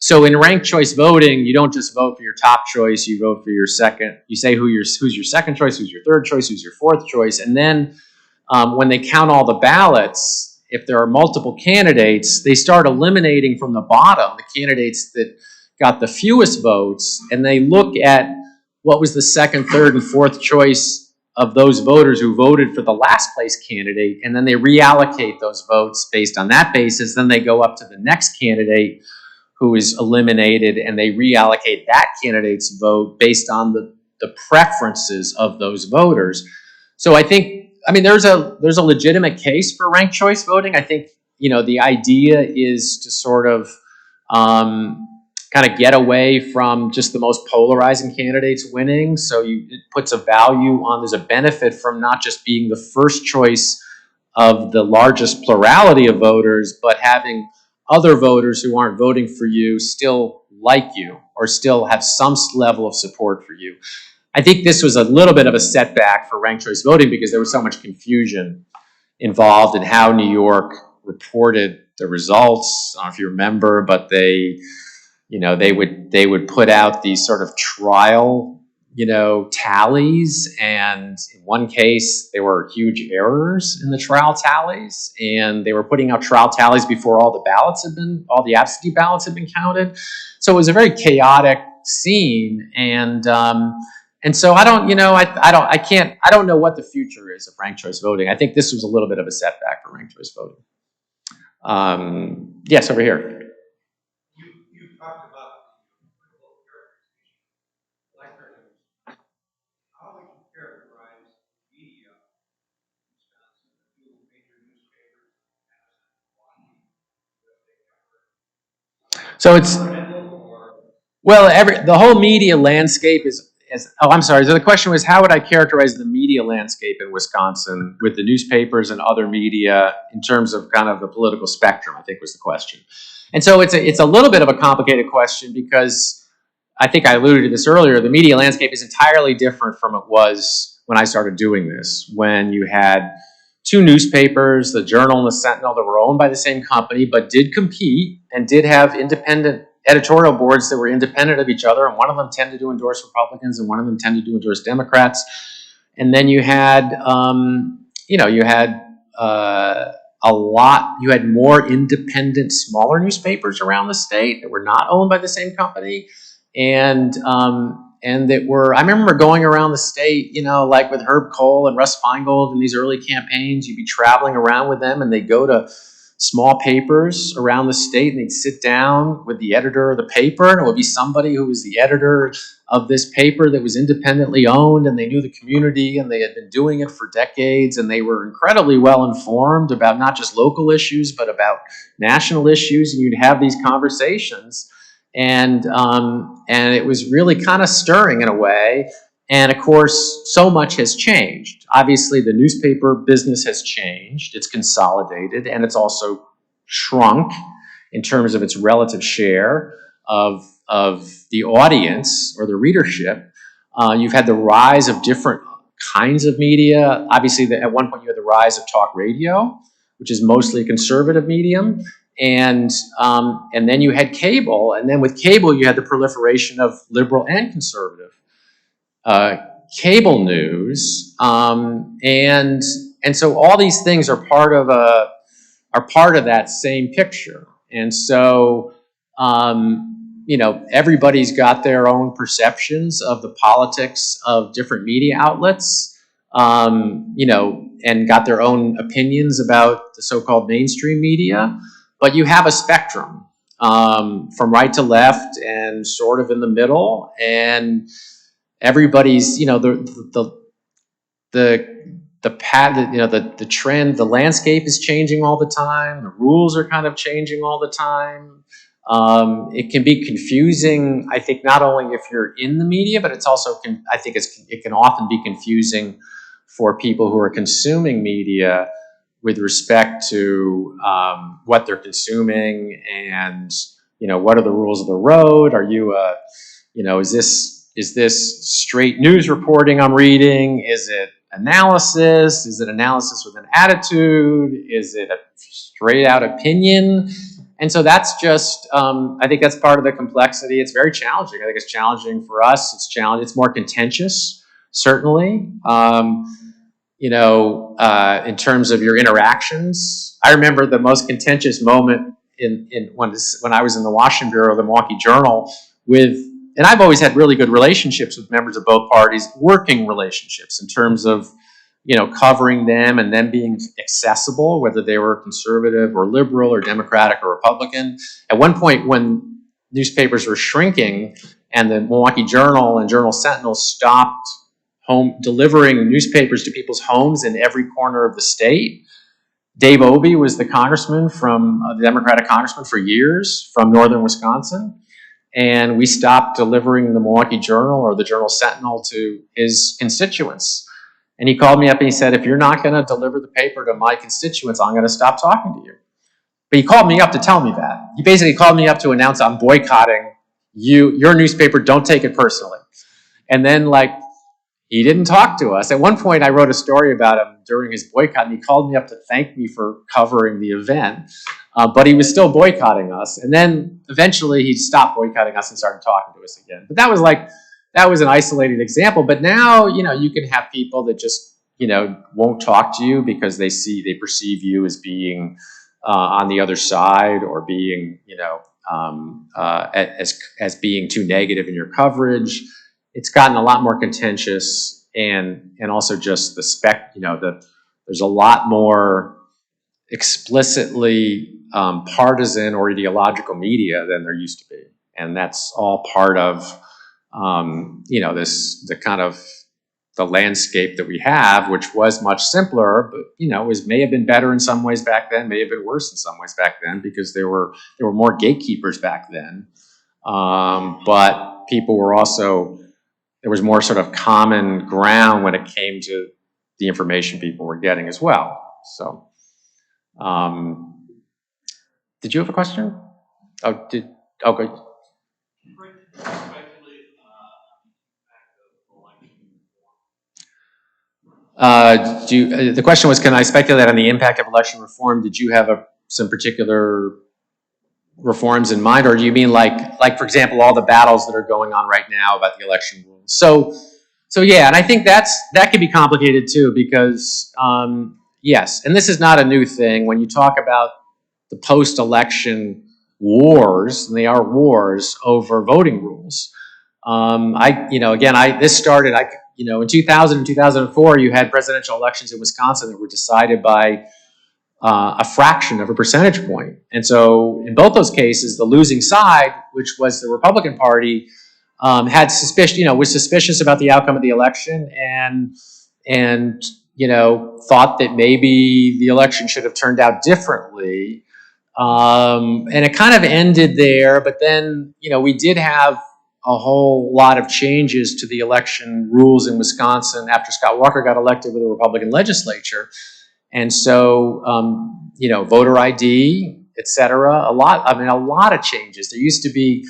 So in ranked choice voting, you don't just vote for your top choice, you vote for your second. You say who's your second choice, who's your third choice, who's your fourth choice. And then when they count all the ballots, if there are multiple candidates, they start eliminating from the bottom the candidates that got the fewest votes, and they look at what was the second, third, and fourth choice of those voters who voted for the last place candidate, and then they reallocate those votes based on that basis. Then they go up to the next candidate who is eliminated, and they reallocate that candidate's vote based on the preferences of those voters. So I think, I mean, there's a legitimate case for ranked choice voting. I think, you know, the idea is to sort of kind of get away from just the most polarizing candidates winning. So it puts a value on, there's a benefit from not just being the first choice of the largest plurality of voters, but having other voters who aren't voting for you still like you or still have some level of support for you. I think this was a little bit of a setback for ranked choice voting because there was so much confusion involved in how New York reported the results. I don't know if you remember, but they would put out these sort of trial, tallies, and in one case there were huge errors in the trial tallies, and they were putting out trial tallies before all the absentee ballots had been counted. So it was a very chaotic scene, and so I don't know what the future is of ranked choice voting. I think this was a little bit of a setback for ranked choice voting. Yes, over here. You talked about political characterization, black characterization. How would you characterize media in Wisconsin, the two major newspapers, Madison and Milwaukee, So it's, well, the whole media landscape is, I'm sorry. So the question was, how would I characterize the media landscape in Wisconsin with the newspapers and other media in terms of kind of the political spectrum, I think was the question. And so it's a little bit of a complicated question because I think I alluded to this earlier. The media landscape is entirely different from it was when I started doing this, when you had two newspapers, the Journal and the Sentinel, that were owned by the same company, but did compete and did have independent editorial boards that were independent of each other, and one of them tended to endorse Republicans, and one of them tended to endorse Democrats. And then you had, you had you had more independent, smaller newspapers around the state that were not owned by the same company, and that were. I remember going around the state, like with Herb Kohl and Russ Feingold in these early campaigns. You'd be traveling around with them, and they'd go to small papers around the state, and they'd sit down with the editor of the paper, and it would be somebody who was the editor of this paper that was independently owned, and they knew the community, and they had been doing it for decades, and they were incredibly well informed about not just local issues, but about national issues, and you'd have these conversations, and it was really kind of stirring in a way. And of course, so much has changed. Obviously, the newspaper business has changed. It's consolidated, and it's also shrunk in terms of its relative share of the audience or the readership. You've had the rise of different kinds of media. Obviously, at one point you had the rise of talk radio, which is mostly a conservative medium. And then you had cable. And then with cable, you had the proliferation of liberal and conservative cable news, and so all these things are part of that same picture. And so everybody's got their own perceptions of the politics of different media outlets, and got their own opinions about the so-called mainstream media. But you have a spectrum from right to left and sort of in the middle, and everybody's, the trend, the landscape is changing all the time. The rules are kind of changing all the time. It can be confusing, I think, not only if you're in the media, but it's also, it can often be confusing for people who are consuming media with respect to what they're consuming and, what are the rules of the road? Are you, is this straight news reporting I'm reading? Is it analysis? Is it analysis with an attitude? Is it a straight out opinion? And so that's just, I think that's part of the complexity. It's very challenging. I think it's challenging for us. It's more contentious, certainly. In terms of your interactions. I remember the most contentious moment when I was in the Washington Bureau of the Milwaukee Journal and I've always had really good relationships with members of both parties, working relationships in terms of, covering them and them being accessible, whether they were conservative or liberal or Democratic or Republican. At one point when newspapers were shrinking and the Milwaukee Journal and Journal Sentinel stopped delivering newspapers to people's homes in every corner of the state, Dave Obey was the Democratic congressman for years from northern Wisconsin. And we stopped delivering the Milwaukee Journal or the Journal Sentinel to his constituents. And he called me up and he said, if you're not going to deliver the paper to my constituents, I'm going to stop talking to you. But he called me up to tell me that. He basically called me up to announce I'm boycotting your newspaper, don't take it personally. And then, he didn't talk to us. At one point, I wrote a story about him during his boycott, and he called me up to thank me for covering the event. But he was still boycotting us. And then eventually he stopped boycotting us and started talking to us again. But that was an isolated example. But now, you can have people that just, won't talk to you because they perceive you as being on the other side or being, as being too negative in your coverage. It's gotten a lot more contentious and also just there's a lot more explicitly partisan or ideological media than there used to be. And that's all part of, the landscape that we have, which was much simpler, but, may have been better in some ways back then, may have been worse in some ways back then because there were more gatekeepers back then. But people were also, there was more sort of common ground when it came to the information people were getting as well. So, did you have a question? Good. The question was, can I speculate on the impact of election reform? Did you have some particular reforms in mind, or do you mean like for example, all the battles that are going on right now about the election rules? So yeah, and I think that can be complicated too, because yes, and this is not a new thing. When you talk about the post-election wars, and they are wars over voting rules. This started, in 2000 and 2004, you had presidential elections in Wisconsin that were decided by a fraction of a percentage point. And so in both those cases, the losing side, which was the Republican Party, had suspicion, was suspicious about the outcome of the election, and thought that maybe the election should have turned out differently. And it kind of ended there, but then, we did have a whole lot of changes to the election rules in Wisconsin after Scott Walker got elected with a Republican legislature. And so, voter ID, et cetera, a lot of changes. There used to be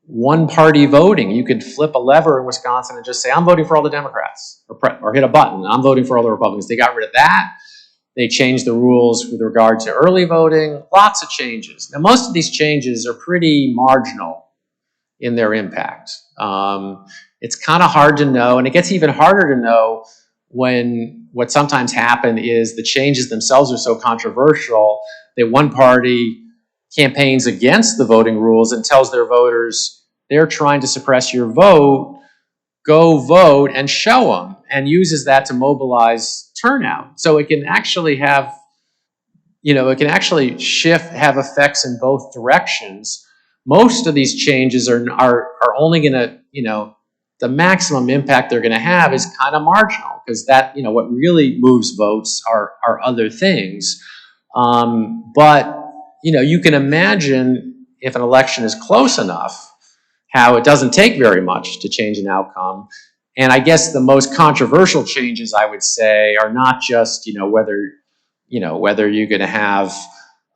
one-party voting. You could flip a lever in Wisconsin and just say, I'm voting for all the Democrats, or hit a button, I'm voting for all the Republicans. They got rid of that. They changed the rules with regard to early voting, lots of changes. Now, most of these changes are pretty marginal in their impact. It's kind of hard to know, and it gets even harder to know when what sometimes happens is the changes themselves are so controversial that one party campaigns against the voting rules and tells their voters they're trying to suppress your vote, go vote and show them, and uses that to mobilize turnout. So it can actually have, have effects in both directions. Most of these changes are only going to, the maximum impact they're going to have is kind of marginal, because that, what really moves votes are other things. But you can imagine if an election is close enough, how it doesn't take very much to change an outcome. And I guess the most controversial changes, I would say, are not just whether you're going to have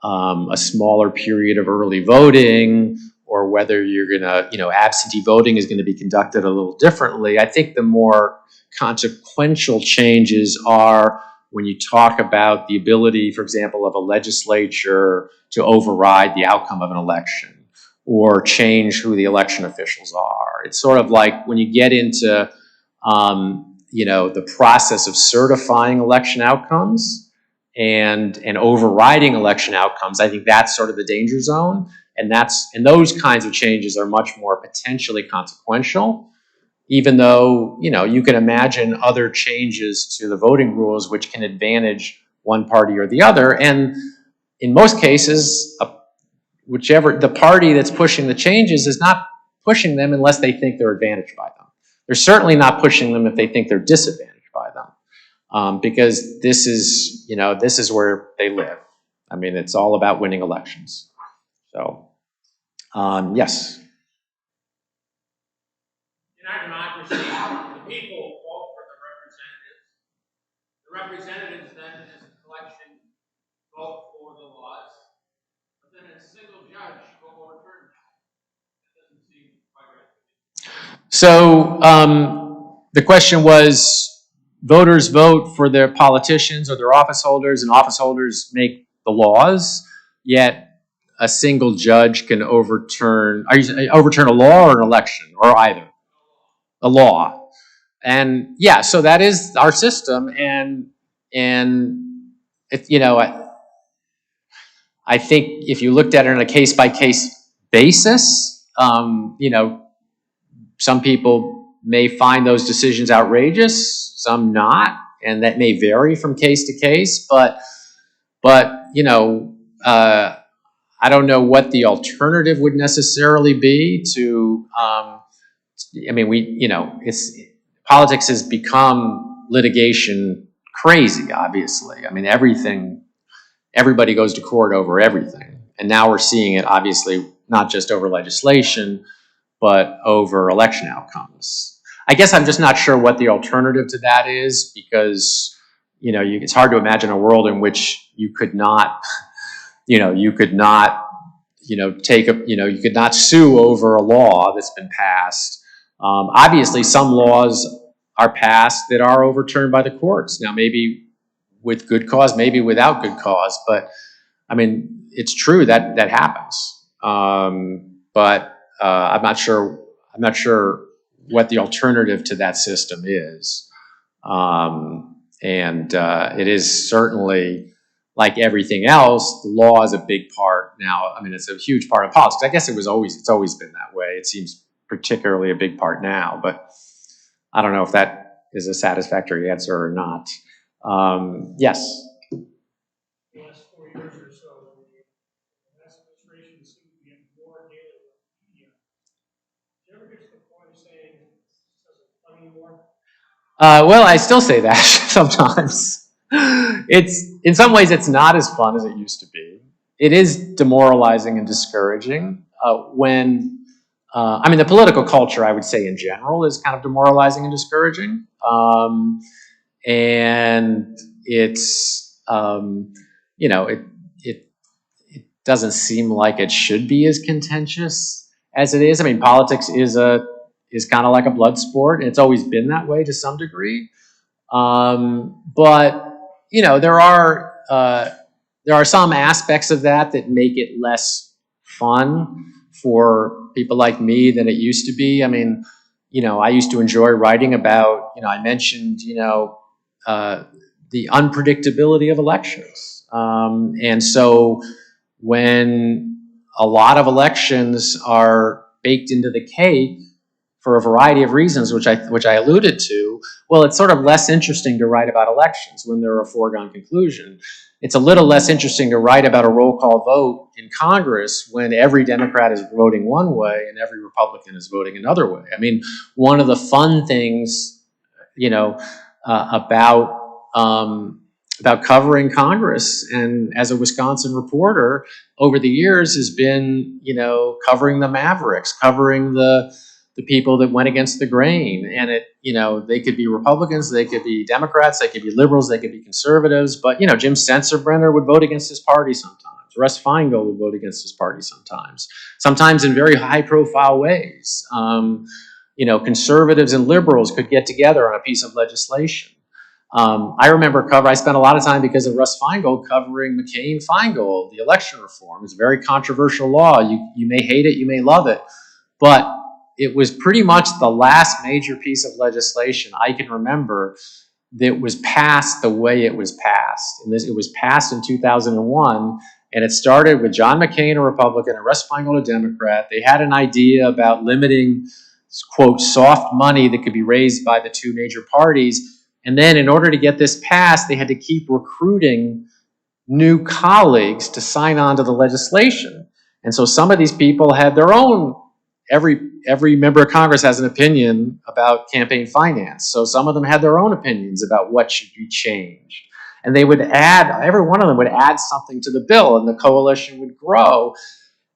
a smaller period of early voting, or whether you're going to, absentee voting is going to be conducted a little differently. I think the more consequential changes are when you talk about the ability, for example, of a legislature to override the outcome of an election or change who the election officials are. It's sort of like when you get into, the process of certifying election outcomes and overriding election outcomes. I think that's sort of the danger zone. And those kinds of changes are much more potentially consequential, even though, you can imagine other changes to the voting rules which can advantage one party or the other. And in most cases, whichever the party that's pushing the changes is not pushing them unless they think they're advantaged by them. They're certainly not pushing them if they think they're disadvantaged by them, because this is where they live. I mean, it's all about winning elections. So, yes. In our democracy, the people vote for the representatives. The representatives then, in this election, vote for the laws. But then a single judge will overturn that. That doesn't seem quite right. So the question was, voters vote for their politicians or their office holders, and office holders make the laws, yet a single judge can overturn a law or an election, or either. A law. And yeah, so that is our system, and it, I think if you looked at it on a case-by-case basis, some people may find those decisions outrageous, some not, and that may vary from case to case. But I don't know what the alternative would necessarily be to. Politics has become litigation crazy. Obviously, I mean everybody goes to court over everything, and now we're seeing it obviously not just over legislation, but over election outcomes. I guess I'm just not sure what the alternative to that is, because it's hard to imagine a world in which you could not sue over a law that's been passed. Obviously, some laws are passed that are overturned by the courts. Now, maybe with good cause, maybe without good cause, but I mean, it's true that happens. But I'm not sure. I'm not sure what the alternative to that system is. And it is certainly, like everything else, the law is a big part now. I mean, it's a huge part of politics. I guess it's always been that way. It seems particularly a big part now, but I don't know if that is a satisfactory answer or not. Yes. The last 4 years or so, the administration seems to be more daily with media. Do you ever get to the point of saying this isn't fun anymore? Well, I still say that sometimes. It's in some ways it's not as fun as it used to be. It is demoralizing and discouraging when I mean the political culture I would say in general is kind of demoralizing and discouraging, and it's you know it doesn't seem like it should be as contentious as it is. I mean politics is kind of like a blood sport, and it's always been that way to some degree. But you know, there are some aspects of that that make it less fun for people like me than it used to be. I mean, you know, I used to enjoy writing about. You know, I mentioned uh, the unpredictability of elections, and so when a lot of elections are baked into the cake for a variety of reasons, which I alluded to, well, it's sort of less interesting to write about elections when they're a foregone conclusion. It's a little less interesting to write about a roll call vote in Congress when every Democrat is voting one way and every Republican is voting another way. I mean, one of the fun things, you know, about covering Congress and as a Wisconsin reporter over the years has been, you know, covering the Mavericks, covering the people that went against the grain. And it, you know, they could be Republicans, they could be Democrats, they could be liberals, they could be conservatives. But, you know, Jim Sensenbrenner would vote against his party sometimes. Russ Feingold would vote against his party sometimes in very high profile ways. You know, conservatives and liberals could get together on a piece of legislation. I remember I spent a lot of time because of Russ Feingold covering McCain-Feingold, the election reform. It's a very controversial law. You may hate it, you may love it, but it was pretty much the last major piece of legislation I can remember that was passed the way it was passed. And it was passed in 2001, and it started with John McCain, a Republican, and Russ Feingold, a Democrat. They had an idea about limiting, quote, soft money that could be raised by the two major parties. And then in order to get this passed, they had to keep recruiting new colleagues to sign on to the legislation. And so some of these people had their own, every member of Congress has an opinion about campaign finance. So some of them had their own opinions about what should be changed. And they would every one of them would add something to the bill, and the coalition would grow.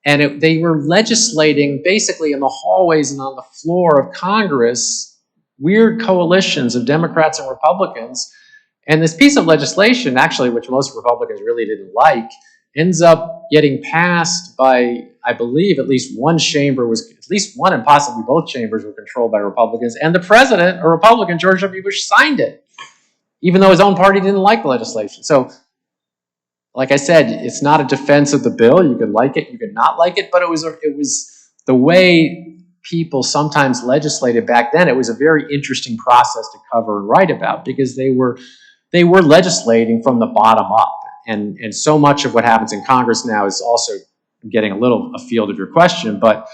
And they were legislating basically in the hallways and on the floor of Congress, weird coalitions of Democrats and Republicans. And this piece of legislation, actually, which most Republicans really didn't like, ends up getting passed by, I believe, at least one and possibly both chambers were controlled by Republicans. And the president, a Republican, George W. Bush, signed it, even though his own party didn't like the legislation. So, like I said, it's not a defense of the bill. You can like it, you can not like it, but it was the way people sometimes legislated back then. It was a very interesting process to cover and write about because they were legislating from the bottom up. And so much of what happens in Congress now is also getting a little afield of your question, but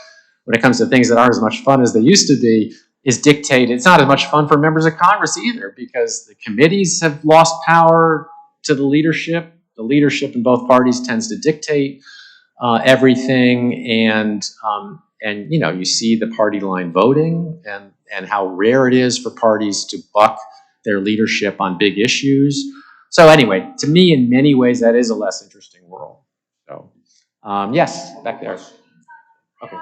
when it comes to things that aren't as much fun as they used to be, is dictated. It's not as much fun for members of Congress either because the committees have lost power to the leadership. The leadership in both parties tends to dictate everything, and you know, you see the party line voting and how rare it is for parties to buck their leadership on big issues. So anyway, to me, in many ways, that is a less interesting world. So yes, back there. Okay.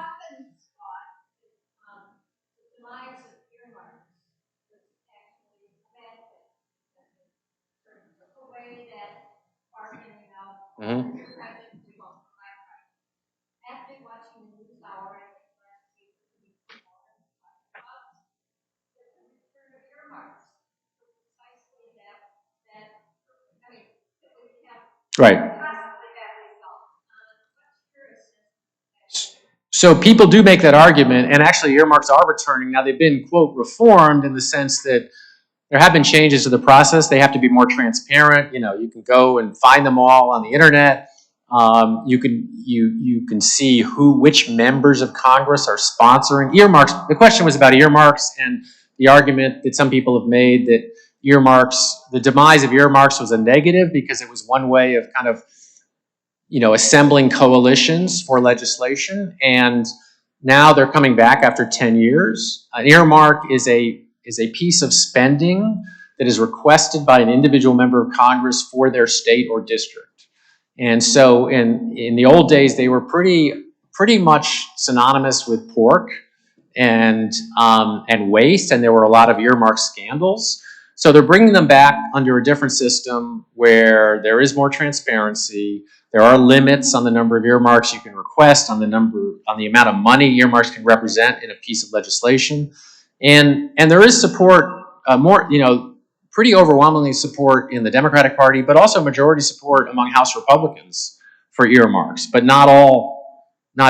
Mm-hmm. Right. So people do make that argument, and actually earmarks are returning. Now they've been, quote, reformed in the sense that there have been changes to the process. They have to be more transparent. You know, you can go and find them all on the internet. You can see which members of Congress are sponsoring earmarks. The question was about earmarks, and the argument that some people have made that the demise of earmarks was a negative because it was one way of kind of, you know, assembling coalitions for legislation, and now they're coming back after 10 years. An earmark is a piece of spending that is requested by an individual member of Congress for their state or district. And so in the old days, they were pretty much synonymous with pork and waste, and there were a lot of earmark scandals. So they're bringing them back under a different system where there is more transparency. There are limits on the number of earmarks you can request, on the amount of money earmarks can represent in a piece of legislation, and there is support, pretty overwhelmingly support in the Democratic Party, but also majority support among House Republicans for earmarks. But not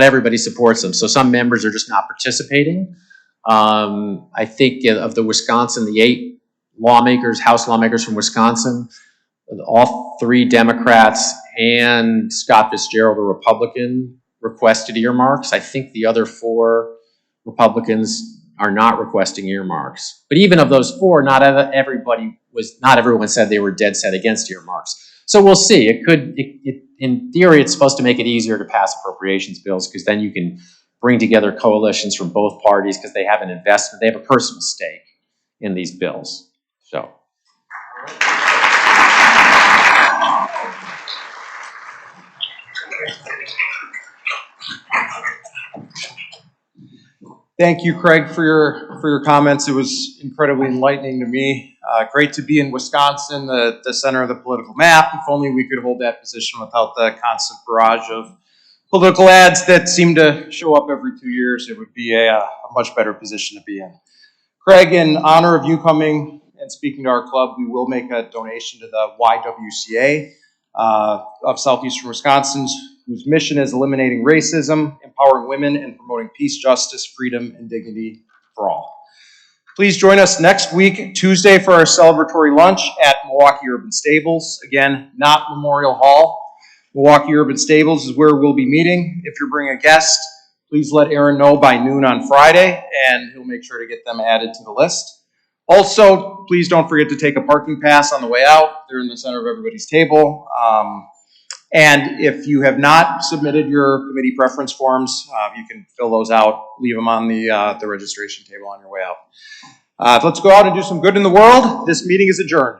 everybody supports them. So some members are just not participating. I think of the 8 House lawmakers from Wisconsin, all 3 Democrats and Scott Fitzgerald, a Republican, requested earmarks. I think the other 4 Republicans are not requesting earmarks. But even of those 4, not everyone said they were dead set against earmarks. So we'll see. In theory, it's supposed to make it easier to pass appropriations bills because then you can bring together coalitions from both parties because they have an investment, they have a personal stake in these bills. So. Thank you, Craig, for your comments. It was incredibly enlightening to me. Great to be in Wisconsin, the center of the political map. If only we could hold that position without the constant barrage of political ads that seem to show up every 2 years. It would be a much better position to be in. Craig, in honor of you coming and speaking to our club, we will make a donation to the YWCA of Southeastern Wisconsin, whose mission is eliminating racism, empowering women, and promoting peace, justice, freedom, and dignity for all. Please join us next week, Tuesday, for our celebratory lunch at Milwaukee Urban Stables. Again, not Memorial Hall. Milwaukee Urban Stables is where we'll be meeting. If you're bringing a guest, please let Aaron know by noon on Friday, and he'll make sure to get them added to the list. Also, please don't forget to take a parking pass on the way out. They're in the center of everybody's table. And if you have not submitted your committee preference forms, you can fill those out, leave them on the registration table on your way out. Let's go out and do some good in the world. This meeting is adjourned.